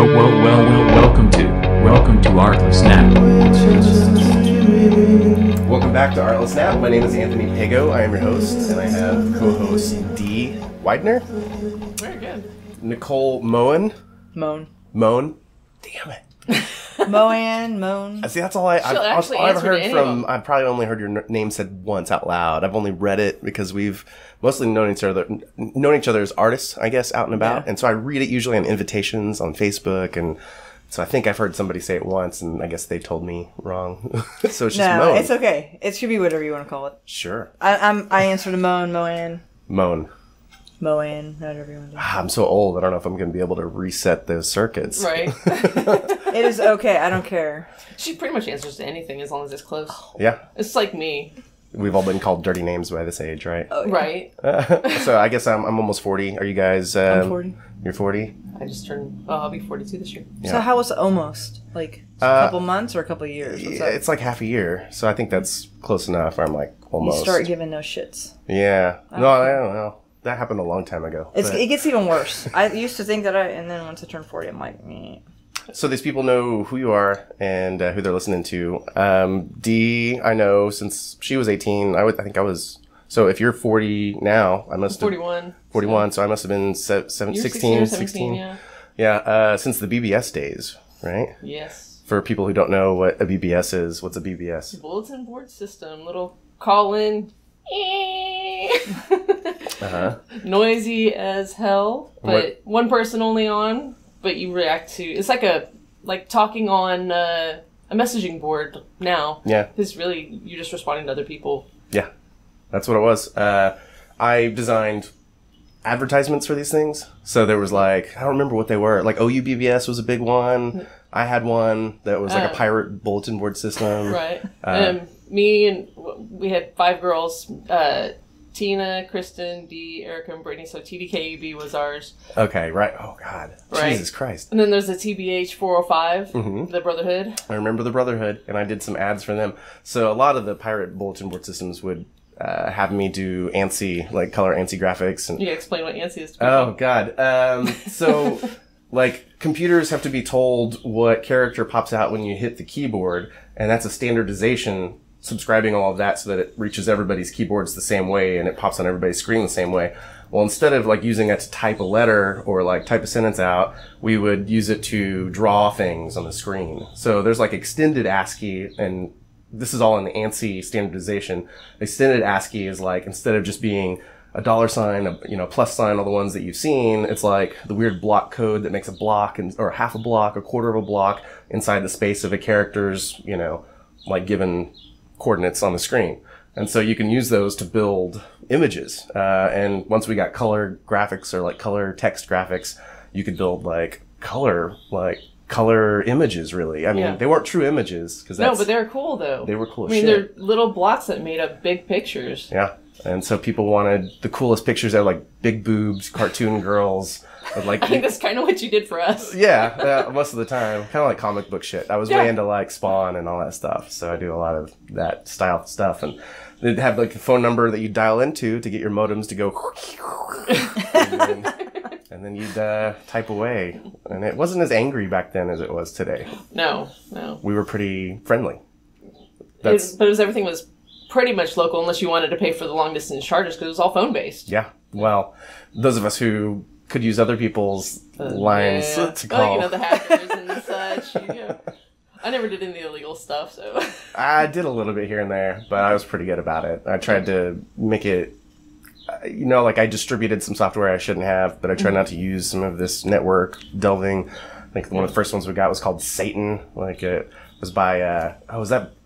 Welcome to Artless Nap. Welcome back to Artless Nap. My name is Anthony Pego. I am your host, and I have co-host D. Weidner. Very good. Nicole Moan. Moan. Damn it. Moan. See, that's all I've heard from. I've probably only heard your name said once out loud. I've only read it because we've mostly known each other as artists, I guess, out and about. Yeah. And so I read it usually on invitations on Facebook, and so I think I've heard somebody say it once, and I guess they told me wrong. So it's just Moan. No, it's okay. It should be whatever you want to call it. Sure. I answer to Moan, whatever you want to do. I'm so old. I don't know if I'm going to be able to reset those circuits. Right. It is okay. I don't care. She pretty much answers to anything as long as it's close. Yeah. It's like me. We've all been called dirty names by this age, right? Oh, yeah. Right. So I guess I'm almost 40. Are you guys? I'm 40. You're 40? I just turned. I'll be 42 this year. Yeah. So how was it almost? Like a couple months or a couple years? Yeah, it's like half a year. So I think that's close enough. I'm like almost. You start giving no shits. Yeah. No, I don't know. That happened a long time ago. It gets even worse. I used to think that and then once I turned 40, I'm like, meh. So these people know who you are and who they're listening to. Dee, I know since she was 18. I think I was. So if you're 40 now, I must have 41. 41. So I must have been 16. Yeah. Yeah. Since the BBS days, right? Yes. For people who don't know what a BBS is, what's a BBS? Bulletin board system. Little call in. Noisy as hell, but one person only on. But you react to it's like talking on a messaging board now. Yeah, because really you're just responding to other people. Yeah, that's what it was. I designed advertisements for these things, so there was like I don't remember what they were. Like OUBBS was a big one. I had one that was like a pirate bulletin board system. Right. Me and we had 5 girls. Tina, Kristen, Dee, Erica, and Brittany. So TDKUB was ours. Okay, right. Oh, God. Right. Jesus Christ. And then there's the TBH 405, the Brotherhood. I remember the Brotherhood, and I did some ads for them. So a lot of the pirate bulletin board systems would have me do ANSI, like color ANSI graphics. And you gotta explain what ANSI is. Oh, God. So, like, computers have to be told what character pops out when you hit the keyboard, and that's a standardization subscribing all of that so that it reaches everybody's keyboards the same way and it pops on everybody's screen the same way. Well, instead of like using it to type a letter or like type a sentence out, we would use it to draw things on the screen. So there's like extended ASCII, and this is all in the ANSI standardization. Extended ASCII is like, instead of just being a $sign, a plus sign, all the ones that you've seen, it's like the weird block code that makes a block or half a block, a quarter of a block inside the space of a character's, like given coordinates on the screen. And so you can use those to build images. And once we got color graphics or like color text graphics, you could build like color images, really. I mean, they weren't true images. No, but they were cool though. They were cool as shit. They're little blocks that made up big pictures. Yeah. And so people wanted the coolest pictures that were like big boobs, cartoon girls. Like, I think that's kind of what you did for us. Yeah, most of the time. Kind of like comic book shit. I was way into like Spawn and all that stuff. So I do a lot of that style stuff. And they'd have like a phone number that you dial into to get your modems to go. and then you'd type away. And it wasn't as angry back then as it was today. No. We were pretty friendly. Everything was pretty much local unless you wanted to pay for the long distance charges because it was all phone based. Yeah. Well, those of us who could use other people's lines to call. Oh, the hackers and such. I never did any illegal stuff, so. I did a little bit here and there, but I was pretty good about it. I tried to make it, like I distributed some software I shouldn't have, but I tried not to use some of this network delving. I think one of the first ones we got was called Satan. Like it was by,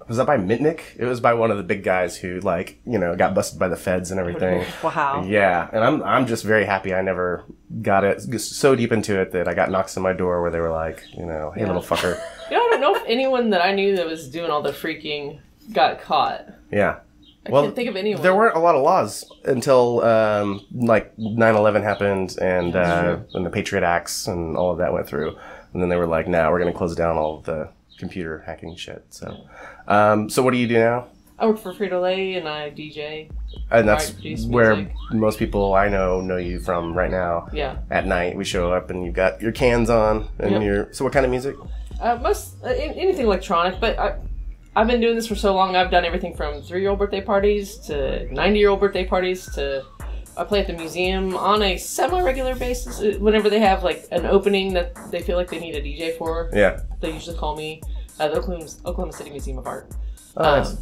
was that by Mitnick? It was by one of the big guys who, like, got busted by the feds and everything. Wow. Yeah, and I'm just very happy I never got it so deep into it that I got knocks on my door where they were like, hey, little fucker. I don't know if anyone that I knew that was doing all the freaking got caught. Yeah. I can't think of anyone. There weren't a lot of laws until, like, 9/11 happened and the Patriot Acts and all of that went through. And then they were like, we're going to close down all of the computer hacking shit. So, so what do you do now? I work for Frito-Lay and I DJ. And that's where most people I know you from right now. Yeah. At night, we show up and you've got your cans on and So what kind of music? Anything electronic, but I've been doing this for so long. I've done everything from 3-year-old birthday parties to 90-year-old birthday parties to I play at the museum on a semi-regular basis. Whenever they have like an opening that they feel like they need a DJ for, they usually call me. The Oklahoma City Museum of Art. Nice.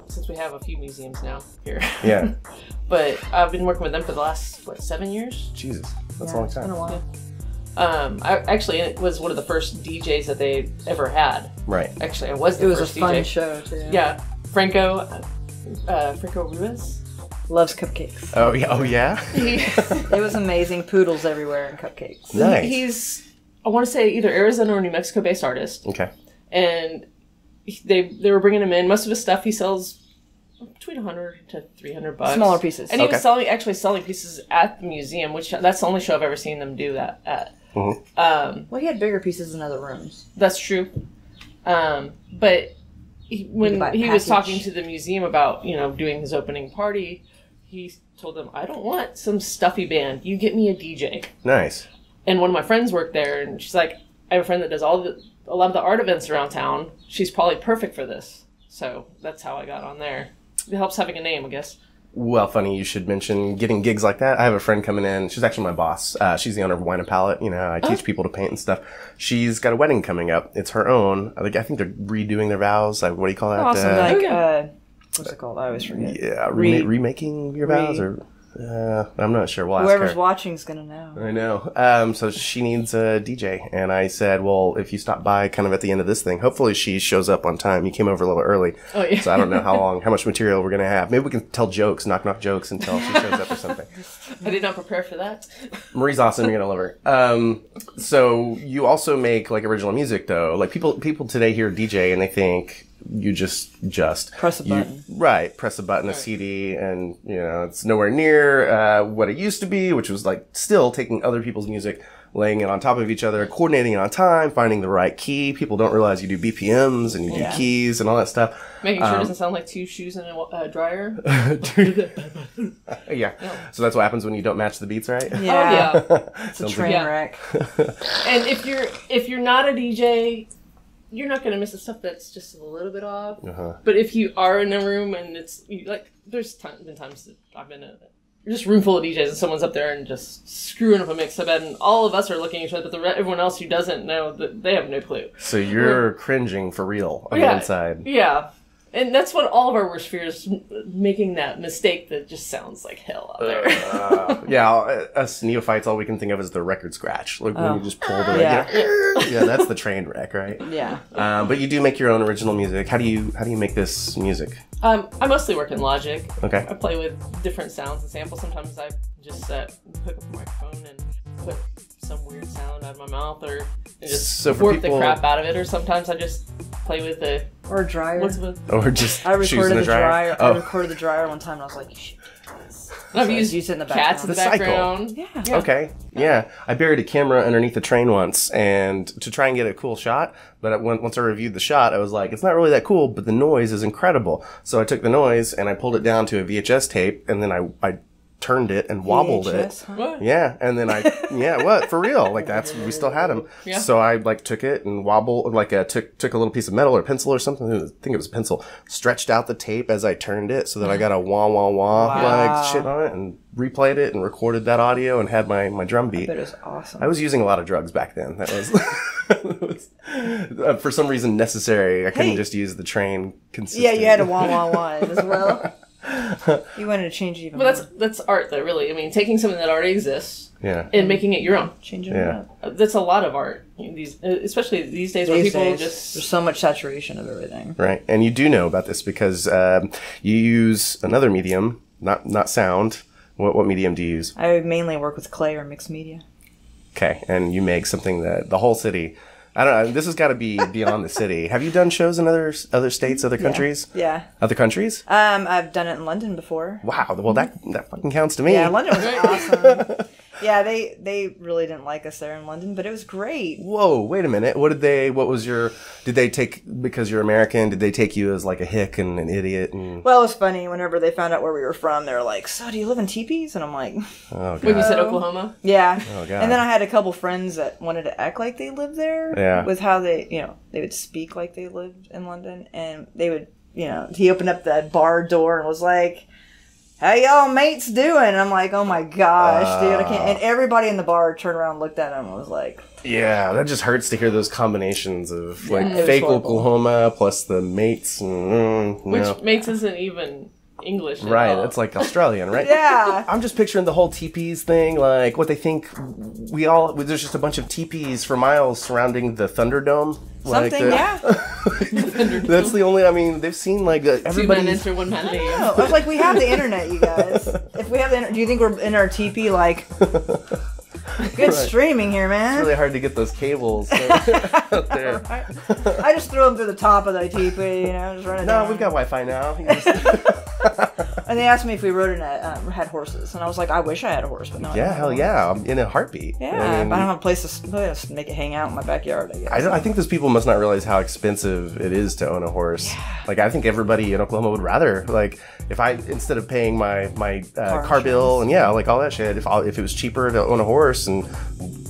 Since we have a few museums now here. Yeah. But I've been working with them for the last 7 years. Jesus, that's a long time. It's been a while. It was one of the first DJs that they ever had. Right. Actually, it was the first DJ. It was a fun show too. Yeah, Franco Ruiz loves cupcakes. Oh yeah. Oh yeah. It was amazing. Poodles everywhere and cupcakes. Nice. He's I want to say either Arizona or New Mexico based artist. Okay. And they were bringing him in. Most of his stuff he sells between $100 to $300. Smaller pieces. And he was selling pieces at the museum, which that's the only show I've ever seen them do that at. Mm-hmm. Well, he had bigger pieces in other rooms. That's true. But when he was talking to the museum about, doing his opening party, he told them, I don't want some stuffy band. You get me a DJ. Nice. And one of my friends worked there, and she's like, I have a friend that does a lot of the art events around town. She's probably perfect for this. So that's how I got on there. It helps having a name, I guess. Well, funny you should mention getting gigs like that. I have a friend coming in. She's actually my boss. She's the owner of Wine and Palette. I teach people to paint and stuff. She's got a wedding coming up. It's her own. I think they're redoing their vows. What do you call that? Awesome. What's it called? I always forget. Yeah, remaking your vows or... I'm not sure. We'll Whoever's ask her. watching's gonna know. I know. So she needs a DJ, and I said, "Well, if you stop by, kind of at the end of this thing, hopefully she shows up on time. You came over a little early, so I don't know how much material we're gonna have. Maybe we can tell knock jokes until she shows up or something." I did not prepare for that. Marie's awesome. You're gonna love her. So you also make original music, though. Like people today hear DJ and they think. You just press a button. Press a button, a CD, and it's nowhere near what it used to be, which was still taking other people's music, laying it on top of each other, coordinating it on time, finding the right key. People don't realize you do BPMs and you do keys and all that stuff. Making sure it doesn't sound like two shoes in a dryer. Yeah. So that's what happens when you don't match the beats, right? Yeah. Oh, yeah. It's a train wreck. And if you're not a DJ, you're not going to miss the stuff that's just a little bit off. But if you are in a room and it's there's been times that I've been in just room full of DJs and someone's up there and just screwing up a mix. I bet and all of us are looking at each other, but everyone else who doesn't know, they have no clue. So you're cringing for real on the inside. Yeah. And that's what all of our worst fears, making that mistake that just sounds like hell out there. Us neophytes, all we can think of is the record scratch. When you just pull the record. Yeah, that's the train wreck, right? Yeah. But you do make your own original music. How do you make this music? I mostly work in Logic. Okay. I play with different sounds and samples. Sometimes I just hook up a microphone and put some weird sound out of my mouth or just warp the crap out of it. Or sometimes I just play with the... Or a dryer. Or just I recorded the dryer. I recorded the dryer one time and I was like, you should do this. I've used it in the cats in the background. Yeah. Okay. Yeah. I buried a camera underneath the train once and to try and get a cool shot. But once I reviewed the shot, I was like, it's not really that cool, but the noise is incredible. So I took the noise and I pulled it down to a VHS tape and then I turned it and wobbled VHS, it. What? Yeah, and then for real? We still had them. Yeah. So I took it and wobbled, took a little piece of metal or pencil or something. I think it was a pencil. Stretched out the tape as I turned it so that I got a wah wah wah shit on it and replayed it and recorded that audio and had my drum beat. That is awesome. I was using a lot of drugs back then. That was, for some reason necessary. I couldn't just use the train consistently. Yeah, you had a wah wah wah as well. You wanted to change it even more. That's art, though, really. I mean, taking something that already exists and making it your own. Changing it up. That's a lot of art. Especially these days where people just... There's so much saturation of everything. Right. And you do know about this because you use another medium, not sound. What medium do you use? I mainly work with clay or mixed media. Okay. And you make something that the whole city... I don't know. This has got to be beyond the city. Have you done shows in other states, other countries? Yeah. Other countries? I've done it in London before. Wow. Well, that fucking counts to me. Yeah, London was awesome. Yeah, they really didn't like us there in London, but it was great. Whoa, wait a minute. Did they take, because you're American, did they take you as like a hick and an idiot? And... Well, it was funny. Whenever they found out where we were from, they were like, so do you live in teepees? And I'm like... Oh, God. When you said Oklahoma? Yeah. Oh, God. And then I had a couple friends that wanted to act like they lived there. Yeah. With how they, they would speak like they lived in London. And they would, he opened up the bar door and was like... How y'all mates doing? And I'm like, oh my gosh, dude, I can't. And everybody in the bar turned around and looked at him and was like... Yeah, that just hurts to hear those combinations of fake Oklahoma plus the mates. Which mates isn't even English at right, all. it's like Australian, right? Yeah. I'm just picturing the whole teepees thing, like what they think there's just a bunch of teepees for miles surrounding the Thunderdome. Something, yeah. That's the only, they've seen like everybody. 2 men enter, 1 man leave. I was like, we have the internet, you guys. If we have the internet, do you think we're in our teepee, like... Good streaming here, man. It's really hard to get those cables out there. I just threw them through the top of the teepee, just run it down. We've got Wi-Fi now. And they asked me if we rode had horses, and I was like, I wish I had a horse, but no. Yeah, hell yeah, I'm in a heartbeat. Yeah, I don't have a place to make it hang out in my backyard, I guess. I think those people must not realize how expensive it is to own a horse. Yeah. Like, I think everybody in Oklahoma would rather, like, if I, instead of paying my car bill and like all that shit, if it was cheaper to own a horse and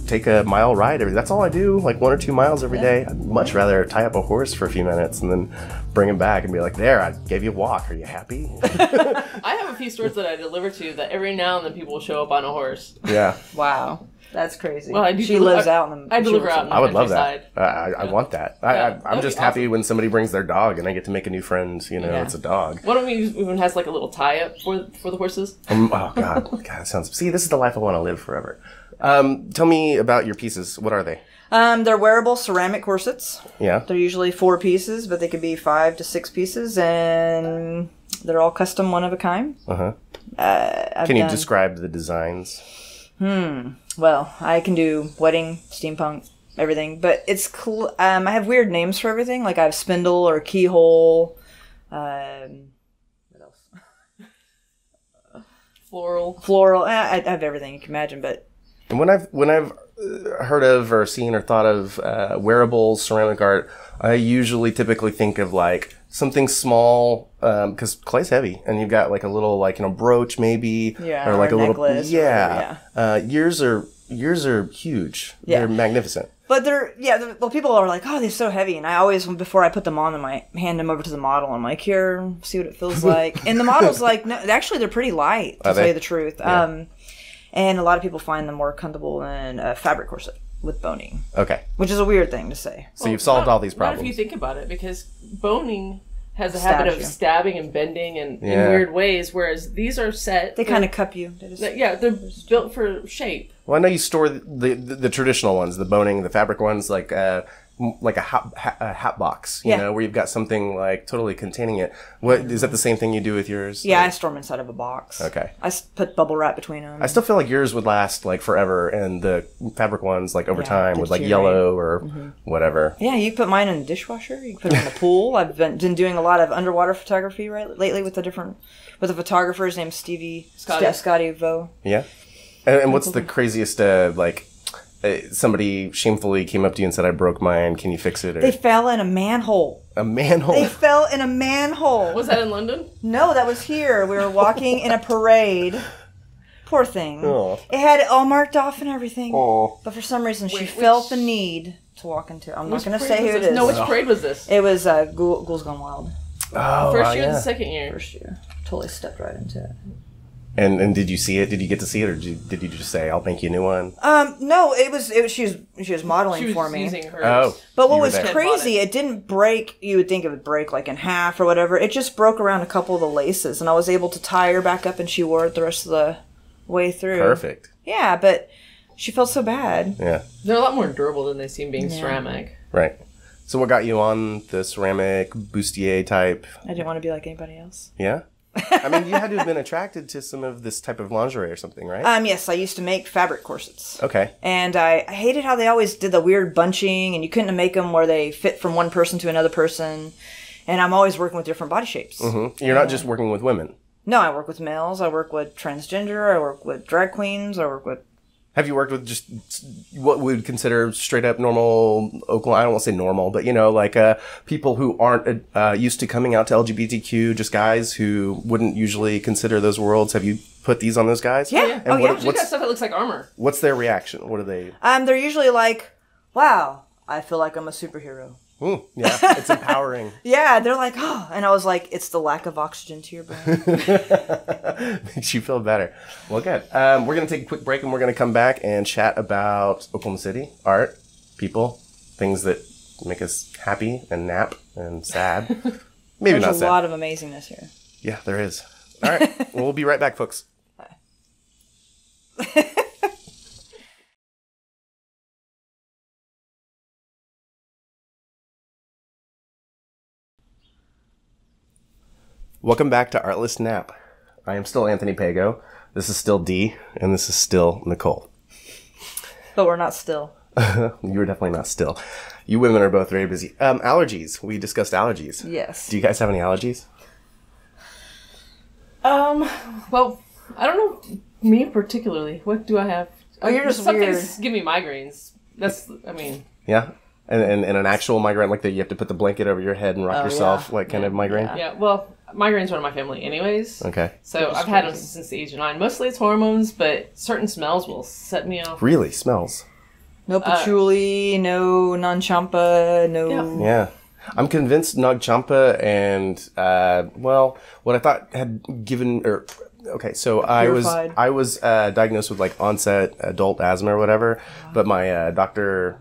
take a mile ride that's all I do, like 1 or 2 miles every day. I'd much rather tie up a horse for a few minutes and then bring him back and be like, there, I gave you a walk. Are you happy? I have a few stores that I deliver to that every now and then people will show up on a horse. Yeah. Wow. That's crazy. Well, she lives out in the... I deliver out in the I would love countryside. that. I want that. I'm just happy when somebody brings their dog and I get to make a new friend. It's a dog. One of them even has like a little tie-up for the horses. Oh, God. See, this is the life I want to live forever. Tell me about your pieces. What are they? They're wearable ceramic corsets. Yeah. They're usually 4 pieces, but they could be 5 to 6 pieces, and they're all custom, one of a kind. Uh-huh. Can you describe the designs? Well, I can do wedding, steampunk, everything, but it's cool. I have weird names for everything. Like I have spindle or keyhole. What else? Floral. I have everything you can imagine, but. And when I've heard of or seen or thought of wearable ceramic art, I usually typically think of like something small, because clay's heavy, and you've got like a little brooch maybe, or like a necklace, little yours are huge. Yeah. They're magnificent. But people are like, oh, they're so heavy. And I always, before I put them on, I hand them over to the model. I'm like, here, see what it feels like. And the model's like, no, actually, they're pretty light, to tell you the truth. Yeah. And a lot of people find them more comfortable than a fabric corset with boning. Okay. Which is a weird thing to say. So you've solved all these problems. Not if you think about it, because boning has a habit of stabbing and bending in weird ways, whereas these are set. They kind of cup you. They're built for shape. Well, I know you store the traditional ones, the boning, the fabric ones, like a hat box, you know, where you've got something like totally containing it. What is that the same thing you do with yours? Yeah, I store them inside of a box. Okay. I put bubble wrap between them. I still feel like yours would last like forever, and the fabric ones like over time would like yellow or whatever. Yeah, you can put mine in the dishwasher. You can put it in the pool. I've been doing a lot of underwater photography lately with a photographer. His name's Scotty Vo. Yeah. And what's the craziest somebody shamefully came up to you and said, I broke mine, can you fix it? Or... They fell in a manhole. A manhole? They fell in a manhole. Was that in London? No, that was here. We were walking in a parade. Poor thing. Oh. It had it all marked off and everything. Oh. But for some reason, she felt the need to walk into it. I'm not going to say who it is. No, which parade was this? It was Ghouls Gone Wild. Oh, First year or the second year? First year. Totally stepped right into it. And did you see it? Did you get to see it, or did you just say, "I'll make you a new one"? No, it was. She was modeling for me. Using hers. Oh, but what was crazy? It didn't break. You would think it would break like in half or whatever. It just broke around a couple of the laces, and I was able to tie her back up, and she wore it the rest of the way through. Perfect. Yeah, but she felt so bad. Yeah, they're a lot more durable than they seem being ceramic. Right. So what got you on the ceramic bustier type? I didn't want to be like anybody else. Yeah. I mean, you had to have been attracted to some of this type of lingerie or something, right? Yes, I used to make fabric corsets. Okay. And I hated how they always did the weird bunching, and you couldn't make them where they fit from one person to another person. And I'm always working with different body shapes. Mm-hmm. You're not just working with women. No, I work with males. I work with transgender. I work with drag queens. I work with Have you worked with just what we would consider straight up normal Oklahoma? I don't want to say normal, but like people who aren't used to coming out to LGBTQ, just guys who wouldn't usually consider those worlds. Have you put these on those guys? Yeah. And She's got stuff that looks like armor. What's their reaction? What are they? They're usually like, "Wow, I feel like I'm a superhero." Yeah, it's empowering. Yeah, they're like, oh, and I was like, it's the lack of oxygen to your brain. Makes you feel better. Well, good. We're going to take a quick break and we're going to come back and chat about Oklahoma City, art, people, things that make us happy and nap and sad. Maybe not sad. There's a lot of amazingness here. Yeah, there is. All right. Well, we'll be right back, folks. Welcome back to Artless Nap. I am still Anthony Pego. This is still D, and this is still Nicole. But we're not still. You were definitely not still. You women are both very busy. Allergies. We discussed allergies. Yes. Do you guys have any allergies? Well, I don't know me particularly. What do I have? Oh, you're just some weird. things give me migraines. Yeah? And an actual migraine, like that you have to put the blanket over your head and rock yourself, yeah. like kind of migraine? Yeah, well, migraines run in my family anyways. Okay. So I've had them since the age of 9. Mostly it's hormones, but certain smells will set me off. Really? Smells? No patchouli, no non-champa, no... Yeah. I'm convinced Nag Champa and, what I thought had given, okay, so I was diagnosed with like onset adult asthma or whatever, but my doctor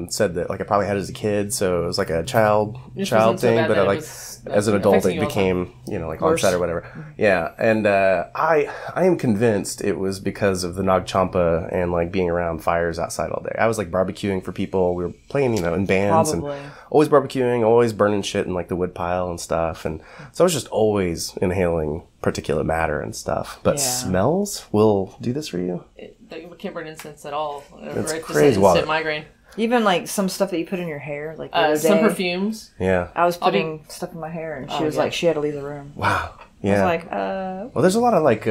said that like I probably had it as a kid, so it was like a child thing, so but as an adult it became like onset or whatever. Yeah, and I am convinced it was because of the Nag Champa and like being around fires outside all day. I was like barbecuing for people. We were playing in bands and always barbecuing, always burning shit in like the wood pile and stuff, and so I was just always inhaling particulate matter and stuff. But smells will do this for you? You can't burn incense at all. It's right, crazy. Instant migraine. Even like some stuff that you put in your hair, like the other some day, perfumes. Yeah. I was putting stuff in my hair, and she was like, she had to leave the room. Wow. Yeah. I was like, Well, there's a lot of like,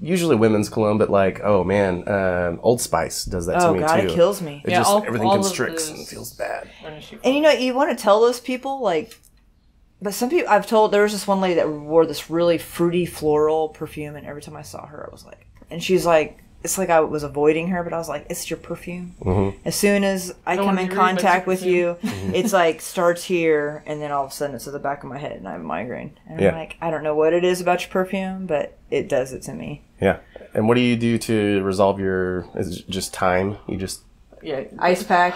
usually women's cologne, but like, oh man, Old Spice does that to me God, too. it kills me. It just everything constricts and feels bad. And you want to tell those people like, but some people I've told, there was this one lady that wore this really fruity floral perfume, and every time I saw her, I was like, and she's like, it's like I was avoiding her, but I was like, it's your perfume. Mm-hmm. As soon as I come in contact with you, it's like starts here, and then all of a sudden it's at the back of my head, and I have a migraine. And I'm like, I don't know what it is about your perfume, but it does it to me. Yeah. And what do you do to resolve your? Is it just time? You just ice pack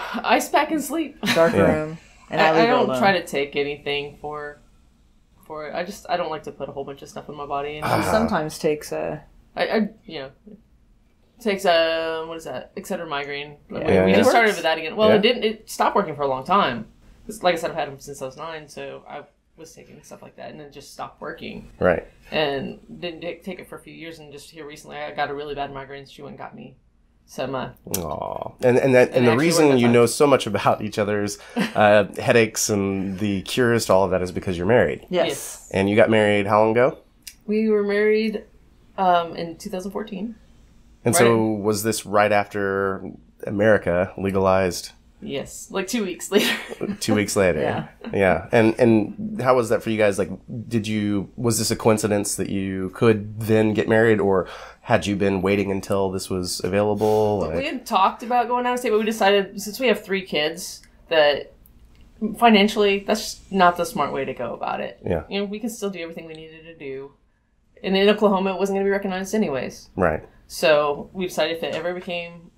and sleep. Dark room. And I don't try to take anything for it. I don't like to put a whole bunch of stuff in my body. And sometimes takes takes what is that? Excedrin migraine. We just started with that again. Well, it stopped working for a long time. Like I said, I've had them since I was 9, so I was taking stuff like that, and then just stopped working. Right. And didn't take it for a few years, and just here recently, I got a really bad migraine. She went and got me some. Aww. And the reason you know so much about each other's headaches and the cures to all of that is because you're married. Yes. And you got married how long ago? We were married in 2014. And so was this right after America legalized? Yes, like 2 weeks later. 2 weeks later. Yeah. And how was that for you guys? Like, was this a coincidence that you could then get married, or had you been waiting until this was available? Well, we had talked about going out of state, but we decided, since we have 3 kids, that financially, that's not the smart way to go about it. Yeah. We can still do everything we needed to do. And in Oklahoma, it wasn't going to be recognized anyways. Right. So we decided if it ever became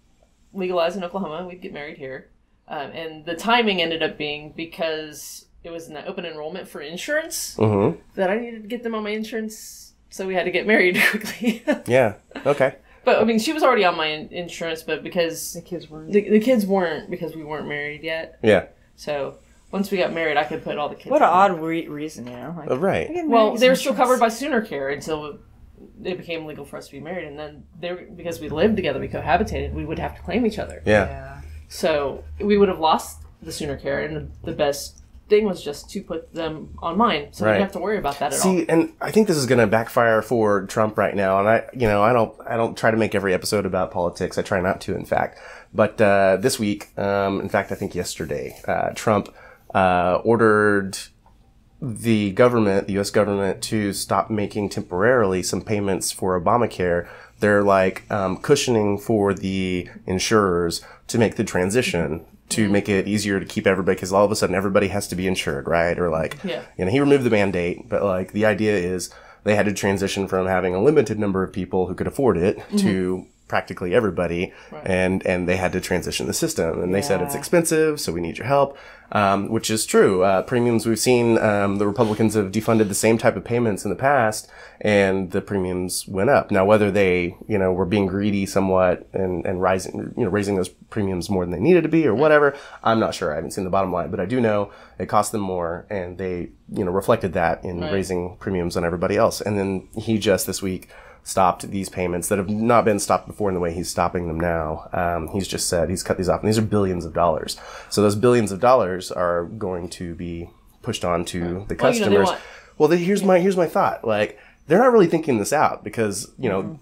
legalized in Oklahoma, we'd get married here. And the timing ended up being because it was in the open enrollment for insurance that I needed to get them on my insurance. So we had to get married quickly. Yeah. Okay. But I mean, she was already on my insurance, but because the kids weren't, the kids weren't, because we weren't married yet. Yeah. So once we got married, I could put all the kids. What an odd reason, Like, right. Well, they were still covered by Sooner Care until it became legal for us to be married, and then because we lived together, we cohabitated, we would have to claim each other. Yeah. So we would have lost the Sooner Care and the best thing was just to put them on mine, so we didn't have to worry about that at all. See, and I think this is going to backfire for Trump right now. And I don't try to make every episode about politics. I try not to, in fact. But this week, in fact, I think yesterday, Trump ordered the government, the U.S. government, to stop making temporarily some payments for Obamacare. They're like cushioning for the insurers to make the transition, to make it easier to keep everybody, because all of a sudden everybody has to be insured, right? Or like, he removed the mandate, but like the idea is they had to transition from having a limited number of people who could afford it to practically everybody, and they had to transition the system, and they said it's expensive, so we need your help, which is true. Premiums, we've seen the Republicans have defunded the same type of payments in the past, and the premiums went up. Now, whether they were being greedy somewhat and raising those premiums more than they needed to be or whatever, I'm not sure. I haven't seen the bottom line, but I do know it cost them more, and they reflected that in raising premiums on everybody else. And then he just this week stopped these payments that have not been stopped before in the way he's stopping them now. He's just said he's cut these off, and these are billions of dollars. So those billions of dollars are going to be pushed on to the customers. Well, here's my thought. Like, they're not really thinking this out, because,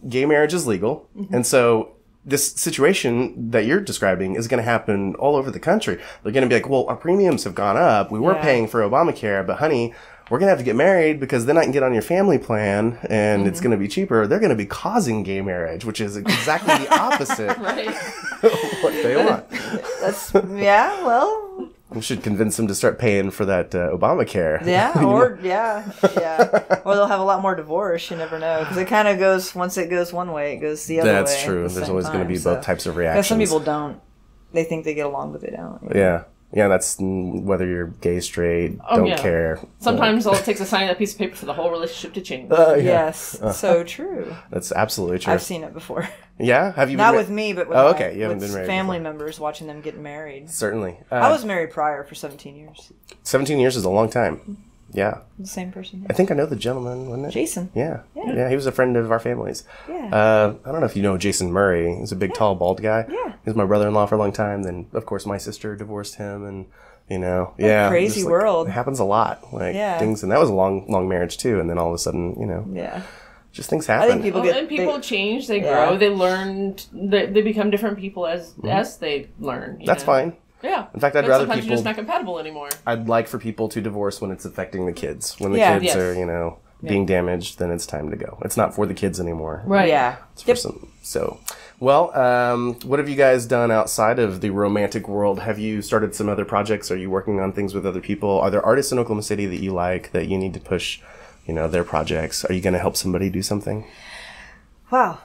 gay marriage is legal. And so this situation that you're describing is going to happen all over the country. They're going to be like, well, our premiums have gone up. We were paying for Obamacare, but honey, we're going to have to get married because then I can get on your family plan and it's going to be cheaper. They're going to be causing gay marriage, which is exactly the opposite of what they want. Well. We should convince them to start paying for that Obamacare. Or they'll have a lot more divorce. You never know, because it kind of goes, once it goes one way, it goes the other way. That's true. There's always going to be both types of reactions. Some people don't. They think they get along, but they don't. Yeah, that's whether you're gay, straight, don't care. Sometimes all it takes is signing that piece of paper for the whole relationship to change. Yes, so true. That's absolutely true. I've seen it before. Yeah? Have you Not with me, but with, you haven't been married family before. Members watching them get married. Certainly. I was married prior for 17 years. 17 years is a long time. Yeah. The same person. I think I know the gentleman, wasn't it? Jason. Yeah, he was a friend of our family's. I don't know if you know Jason Murray. He's a big, tall, bald guy. Yeah. He was my brother-in-law for a long time. Then, of course, my sister divorced him, and crazy world. It happens a lot. Things, and that was a long marriage too. And then all of a sudden, just things happen. I think people change, they grow, they learn, they become different people as they learn. That's fine. Yeah. In fact, I'd rather sometimes people. You're just not compatible anymore. I'd like for people to divorce when it's affecting the kids. When the kids are, being damaged, then it's time to go. It's not for the kids anymore. Right. Yeah. It's for some. So, well, what have you guys done outside of the romantic world? Have you started some other projects? Are you working on things with other people? Are there artists in Oklahoma City that you like that you need to push, their projects? Are you going to help somebody do something? Wow.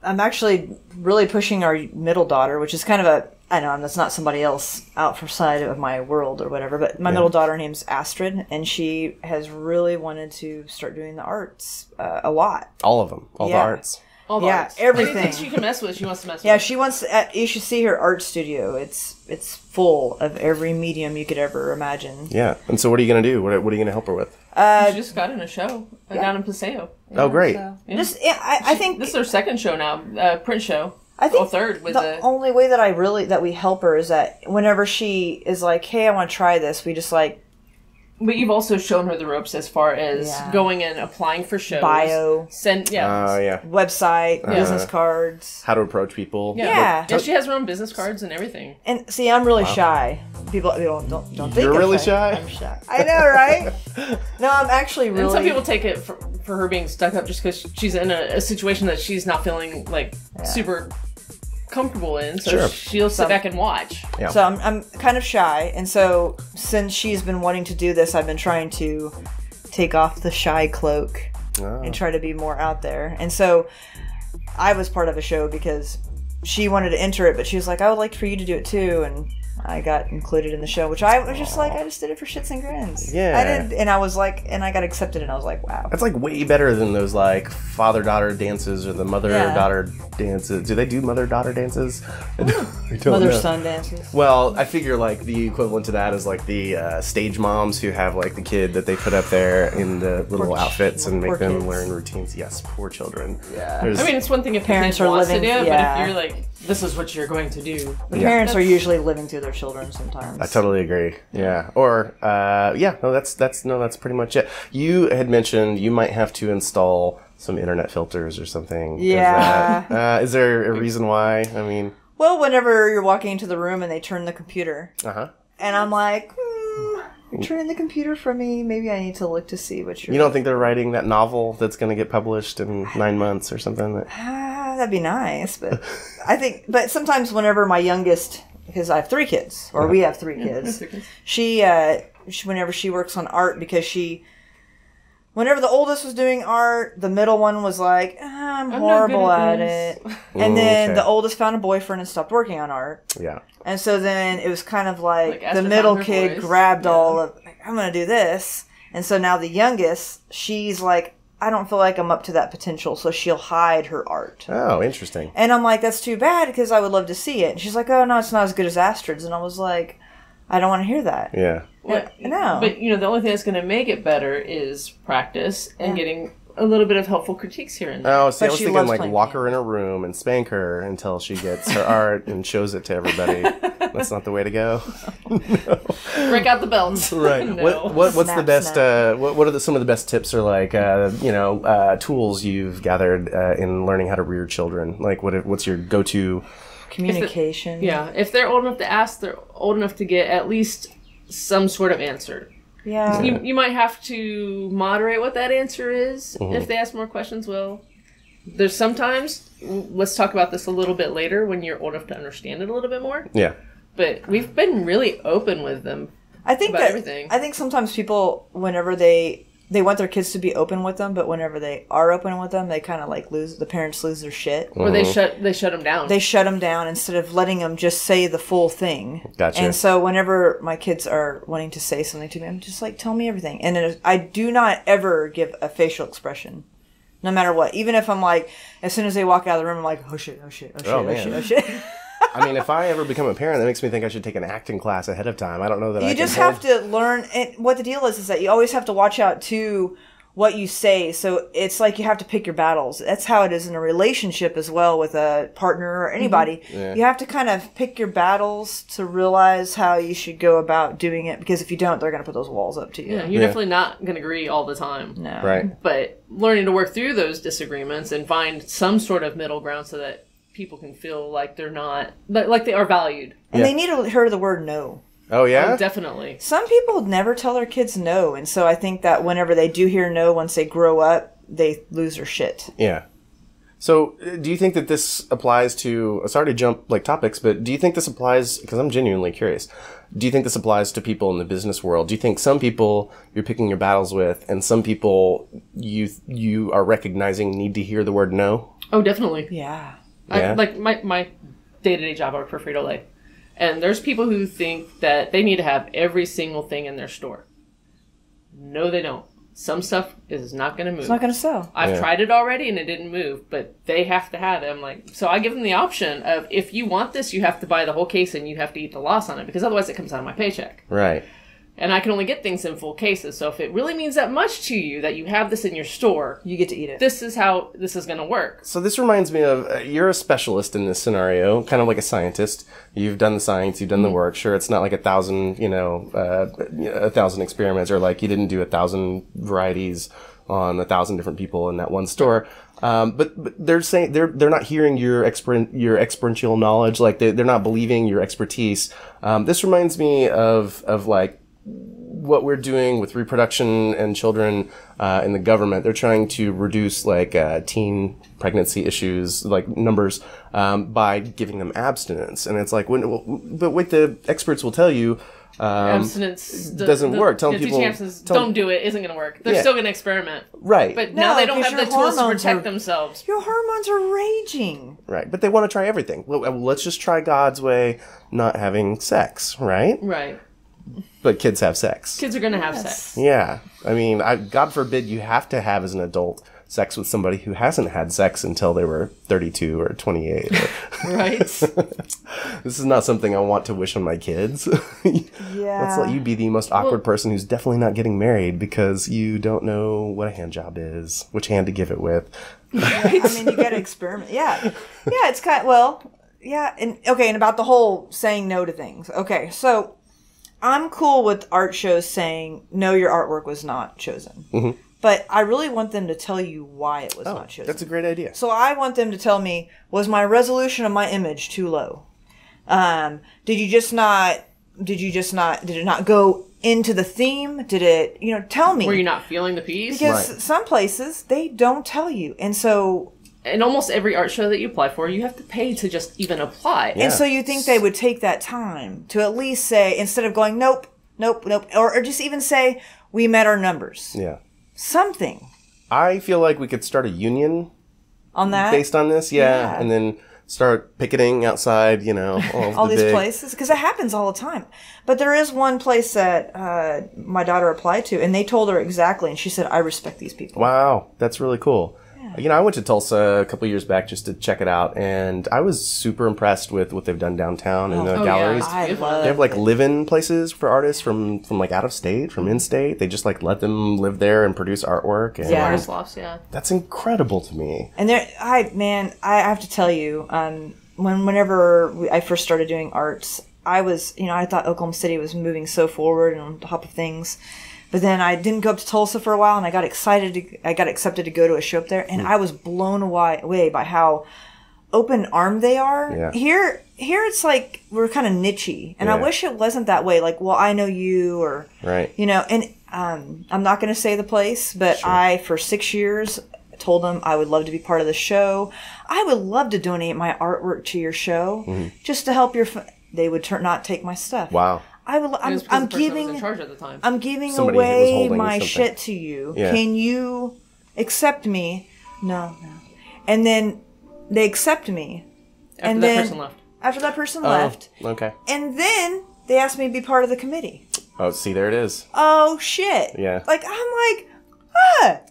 I'm actually really pushing our middle daughter, which is kind of I know that's not somebody else outside of my world or whatever, but my middle daughter, her name's Astrid, and she has really wanted to start doing the arts a lot. All of them. All the arts. All the arts. Everything. Anything she can mess with, she wants to mess with. Yeah, she wants. You should see her art studio. It's full of every medium you could ever imagine. Yeah, and so what are you going to do? What are you going to help her with? She just got in a show down in Paseo. Oh, great! So, I think this is her second show now, print show. I think third with the only way that we help her is that whenever she is like, "Hey, I want to try this," we just like. But you've also shown her the ropes as far as going and applying for shows. Bio. Website. Business cards. How to approach people. Yeah, she has her own business cards and everything. And see, I'm really shy. People don't think you're really shy. I'm shy. I know, right? No, I'm actually really... And some people take it for her being stuck up just because she's in a situation that she's not feeling super comfortable in, so she'll sit back and watch. Yeah. So I'm kind of shy, and so since she's been wanting to do this, I've been trying to take off the shy cloak and try to be more out there. And so I was part of a show because she wanted to enter it, but she was like, I would like for you to do it too, and I got included in the show, which I was just like, I just did it for shits and grins. Yeah. I did, and I was like, and I got accepted, and I was like, wow. That's like way better than those like father-daughter dances or the mother-daughter dances. Do they do mother-daughter dances? Mother-son dances. Well, I figure like the equivalent to that is like the stage moms who have like the kid that they put up there in the little outfits and make them wearing routines. Yes, poor children. Yeah. I mean, it's one thing if parents are living, to do it, but if you're like this is what you're going to do. The parents are usually living through their children sometimes. I totally agree. Yeah. Or, that's pretty much it. You had mentioned you might have to install some internet filters or something. Yeah. Is there a reason why? I mean... Well, whenever you're walking into the room and they turn the computer. Uh-huh. And I'm like, you're turning the computer from me. Maybe I need to look to see what you're... You don't think they're writing that novel that's going to get published in 9 months or something? That'd be nice, but I think... But sometimes whenever my youngest... Because I have 3 kids, or we have 3 kids. She, whenever she works on art, because she... Whenever the oldest was doing art, the middle one was like, I'm horrible at it. And then the oldest found a boyfriend and stopped working on art. Yeah. And so then it was kind of like the middle kid grabbed all of, I'm going to do this. And so now the youngest, she's like, I don't feel like I'm up to that potential. So she'll hide her art. Oh, interesting. And I'm like, that's too bad because I would love to see it. And she's like, oh, no, it's not as good as Astrid's. And I was like, I don't want to hear that. Yeah. Well, no. But, the only thing that's going to make it better is practice and getting a little bit of helpful critiques here and there. Oh, see, I was thinking like lock piano. her in a room and spank her until she gets her art and shows it to everybody. That's not the way to go. No. Break out the belts. Right. No. What's Snap, the best? snap. What are some of the best tips or like tools you've gathered in learning how to rear children? Like what's your go-to? Communication. If they're old enough to ask, they're old enough to get at least some sort of answer. Yeah. You might have to moderate what that answer is. If they ask more questions, well, there's sometimes, let's talk about this a little bit later when you're old enough to understand it a little bit more. Yeah. But we've been really open with them about everything. I think sometimes people, whenever they want their kids to be open with them, but whenever they are open with them, they kind of like the parents lose their shit. Or they shut them down. They shut them down instead of letting them just say the full thing. Gotcha. And so whenever my kids are wanting to say something to me, I'm just like, tell me everything. And I do not ever give a facial expression, no matter what. Even if I'm like, as soon as they walk out of the room, I'm like, oh shit, oh shit, oh shit, oh shit, oh shit. I mean, if I ever become a parent, that makes me think I should take an acting class ahead of time. I don't know that you just have to learn. And what the deal is that you always have to watch out to what you say. So it's like you have to pick your battles. That's how it is in a relationship as well with a partner or anybody. Yeah. You have to kind of pick your battles to realize how you should go about doing it. Because if you don't, they're going to put those walls up to you. Yeah, you're definitely not going to agree all the time. No. Right. But learning to work through those disagreements and find some sort of middle ground so that people can feel like they're not, like they are valued. And they need to hear the word no. Oh, yeah? Oh, definitely. Some people never tell their kids no. And so I think that whenever they do hear no, once they grow up, they lose their shit. Yeah. So do you think that this applies to, sorry to jump like topics, but do you think this applies, because I'm genuinely curious, do you think this applies to people in the business world? Do you think some people you're picking your battles with and some people you are recognizing need to hear the word no? Oh, definitely. Yeah. Like my day-to-day job, I work for Frito-Lay. And there's people who think that they need to have every single thing in their store. No, they don't. Some stuff is not going to move. It's not going to sell. I've tried it already and it didn't move, but they have to have it. I'm like, so I give them the option of, if you want this, you have to buy the whole case and you have to eat the loss on it, because otherwise it comes out of my paycheck. Right. And I can only get things in full cases. So if it really means that much to you that you have this in your store, you get to eat it. This is how this is going to work. So this reminds me of, you're a specialist in this scenario, kind of like a scientist. You've done the science, you've done the work. Sure, it's not like 1,000 experiments, or like you didn't do 1,000 varieties on 1,000 different people in that one store. But they're saying they're not hearing your experiential knowledge, like they're not believing your expertise. This reminds me of like what we're doing with reproduction and children in the government. They're trying to reduce like teen pregnancy issues, like numbers, by giving them abstinence. And it's like, but what the experts will tell you, abstinence doesn't work. Telling people don't do it isn't going to work. They're still going to experiment, right? But now they don't have the tools to protect themselves. Your hormones are raging, right? But they want to try everything. Well, let's just try God's way, not having sex, right? Right. But kids have sex. Kids are going to have sex. Yeah. I mean, God forbid you have to have, as an adult, sex with somebody who hasn't had sex until they were 32 or 28. Right. This is not something I want to wish on my kids. Yeah. Let's let you be the most awkward person who's definitely not getting married because you don't know what a hand job is, which hand to give it with. Right? I mean, you got to experiment. Yeah. Yeah, it's kind of, well, Yeah, and okay, and about the whole saying no to things. Okay, so I'm cool with art shows saying, no, your artwork was not chosen. Mm-hmm. But I really want them to tell you why it was not chosen. That's a great idea. So I want them to tell me, was my resolution of my image too low? Did it not go into the theme? Did it, tell me. Were you not feeling the piece? Because some places, they don't tell you. And so... In almost every art show that you apply for, you have to pay to just even apply. Yeah. And so you think they would take that time to at least say, instead of going, nope, or just even say, we met our numbers. Yeah. Something. I feel like we could start a union on that based on this, yeah. And then start picketing outside, all these places, because it happens all the time. But there is one place that my daughter applied to, and they told her exactly, and she said, I respect these people. Wow, that's really cool. I went to Tulsa a couple years back just to check it out, and I was super impressed with what they've done downtown in the galleries. Yeah. They have like live-in places for artists from like out of state, from in-state. They just like let them live there and produce artwork. And artist lofts, that's incredible to me. And I have to tell you, whenever I first started doing arts, I was, I thought Oklahoma City was moving so forward and on top of things. But then I didn't go up to Tulsa for a while, and I got accepted to go to a show up there, and I was blown away by how open-armed they are. Yeah. Here it's like we're kind of niche-y, and I wish it wasn't that way. Like, well, I know you, or and I'm not going to say the place, but I for 6 years told them I would love to be part of the show. I would love to donate my artwork to your show, just to help your. They would not take my stuff. Wow. I'm giving in charge at the time. I'm giving away my shit to you. Yeah. Can you accept me? No. And then they accept me. After that person left. Okay. And then they asked me to be part of the committee. Oh, see, there it is. Oh shit. Yeah. Like I'm like,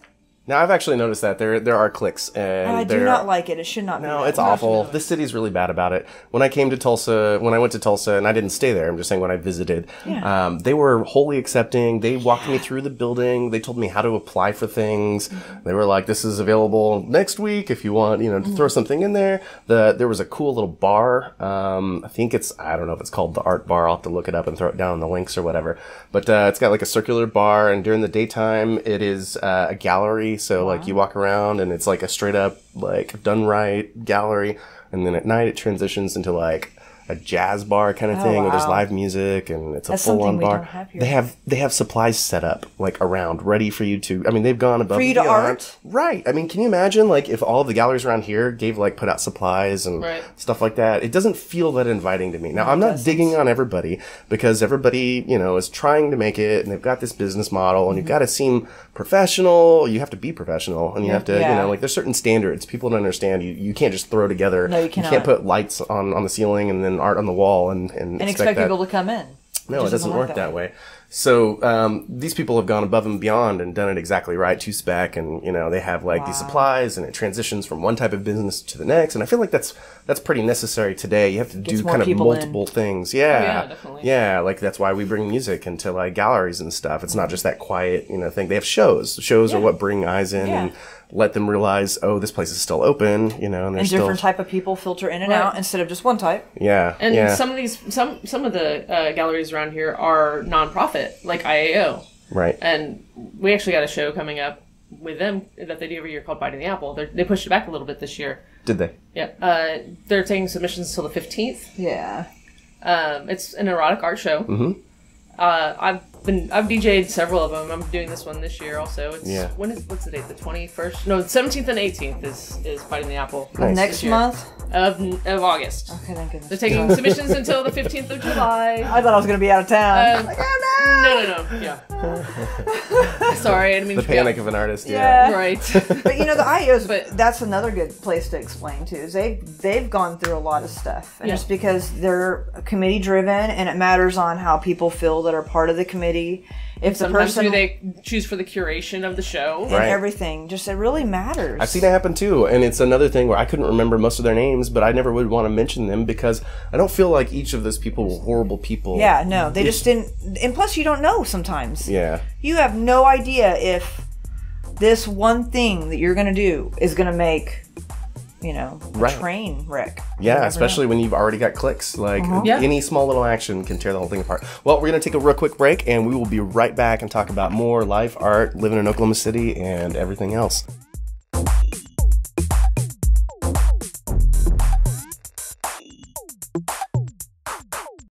Now, I've actually noticed that there are cliques, and I do not like it. It should not be. No, it's awful. This city's really bad about it. When I went to Tulsa, and I didn't stay there, I'm just saying when I visited, they were wholly accepting. They walked me through the building. They told me how to apply for things. They were like, this is available next week if you want, to throw something in there. There was a cool little bar. I don't know if it's called the Art Bar. I'll have to look it up and throw it down in the links or whatever. But it's got like a circular bar, and during the daytime, it is a gallery. So like you walk around and it's like a straight up like done right gallery, and then at night it transitions into like a jazz bar kind of thing where there's live music, and it's a full on bar. They have supplies set up like around ready for you to. I mean, they've gone above for you to art. Right. I mean, can you imagine like if all of the galleries around here put out supplies and stuff like that? It doesn't feel that inviting to me. Now, I'm not digging on everybody, because everybody is trying to make it, and they've got this business model, and you've got to seem professional. You have to be professional, and you have to like there's certain standards. People don't understand. You can't just throw together. No, you cannot. You can't put lights on the ceiling and then art on the wall and expect people to come in. No, it doesn't work that way. So these people have gone above and beyond and done it exactly right to spec, and they have like these supplies, and it transitions from one type of business to the next, and I feel like that's pretty necessary today. You have to do kind of multiple things. Yeah, definitely. Yeah, like that's why we bring music into like galleries and stuff. It's not just that quiet thing. They have shows. Shows are what bring eyes in and let them realize, oh, this place is still open, and there's different type of people filter in and out instead of just one type. Yeah, and some of these, some of the galleries around here are nonprofit, like IAO. Right. And we actually got a show coming up with them that they do every year called Biting the Apple. They pushed it back a little bit this year. Did they? Yeah. They're taking submissions until the 15th. Yeah. It's an erotic art show. Mm-hmm. I've DJ'd several of them. I'm doing this one this year also. What's the date? The 21st? No, the 17th and 18th is Biting the Apple. Nice. Next month? Of August. Okay, thank goodness. They're taking submissions until the 15th of July. I thought I was going to be out of town. Like, oh no. Yeah. Sorry, I didn't mean the panic of an artist. Yeah. Right. But the IOs, that's another good place to explain too. Is they've gone through a lot of stuff, and it's because they're committee driven, and it matters on how people feel that are part of the committee. If sometimes they choose for the curation of the show and everything, just it really matters. I've seen it happen too, and it's another thing where I couldn't remember most of their names, but I never would want to mention them because I don't feel like each of those people were horrible people. Yeah, no, they just didn't. And plus, you don't know sometimes. Yeah, you have no idea if this one thing that you're going to do is going to make you know, a train wreck. Yeah, especially when you've already got clicks. Like, any small little action can tear the whole thing apart. Well, we're going to take a real quick break, and we will be right back and talk about more life, art, living in Oklahoma City, and everything else.